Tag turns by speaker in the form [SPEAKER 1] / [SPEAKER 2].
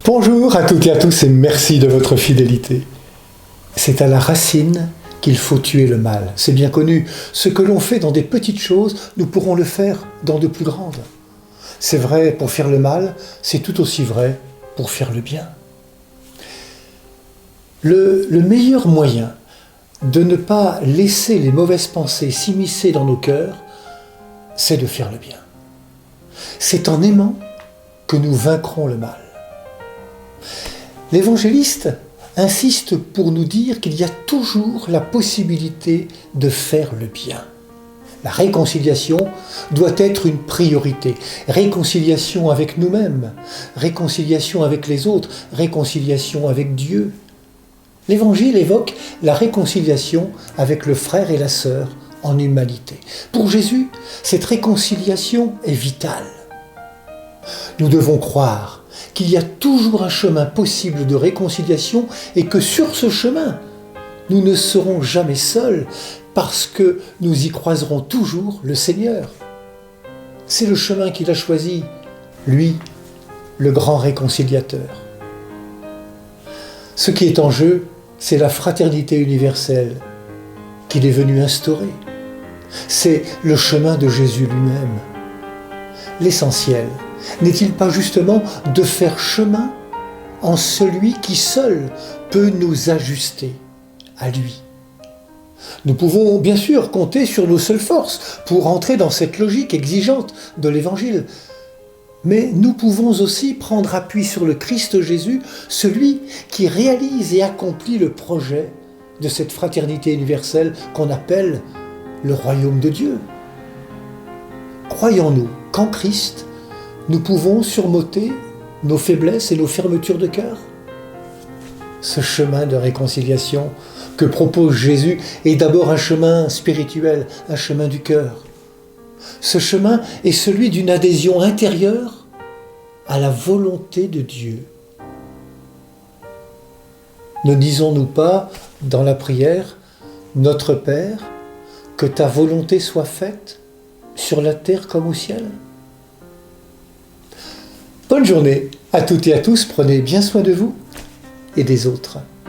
[SPEAKER 1] Bonjour à toutes et à tous et merci de votre fidélité. C'est à la racine qu'il faut tuer le mal. C'est bien connu. Ce que l'on fait dans des petites choses, nous pourrons le faire dans de plus grandes. C'est vrai pour faire le mal, c'est tout aussi vrai pour faire le bien. Le meilleur moyen de ne pas laisser les mauvaises pensées s'immiscer dans nos cœurs, c'est de faire le bien. C'est en aimant que nous vaincrons le mal. L'évangéliste insiste pour nous dire qu'il y a toujours la possibilité de faire le bien. La réconciliation doit être une priorité. Réconciliation avec nous-mêmes, réconciliation avec les autres, réconciliation avec Dieu. L'Évangile évoque la réconciliation avec le frère et la sœur en humanité. Pour Jésus, cette réconciliation est vitale. Nous devons croire qu'il y a toujours un chemin possible de réconciliation et que sur ce chemin, nous ne serons jamais seuls parce que nous y croiserons toujours le Seigneur. C'est le chemin qu'il a choisi, lui, le grand réconciliateur. Ce qui est en jeu, c'est la fraternité universelle qu'il est venu instaurer. C'est le chemin de Jésus lui-même. L'essentiel, n'est-il pas justement de faire chemin en celui qui seul peut nous ajuster à lui? Nous pouvons bien sûr compter sur nos seules forces pour entrer dans cette logique exigeante de l'Évangile. Mais nous pouvons aussi prendre appui sur le Christ Jésus, celui qui réalise et accomplit le projet de cette fraternité universelle qu'on appelle le royaume de Dieu. Croyons-nous qu'en Christ, nous pouvons surmonter nos faiblesses et nos fermetures de cœur? Ce chemin de réconciliation que propose Jésus est d'abord un chemin spirituel, un chemin du cœur. Ce chemin est celui d'une adhésion intérieure à la volonté de Dieu. Ne disons-nous pas dans la prière « Notre Père, que ta volonté soit faite sur la terre comme au ciel ». Bonne journée à toutes et à tous, prenez bien soin de vous et des autres.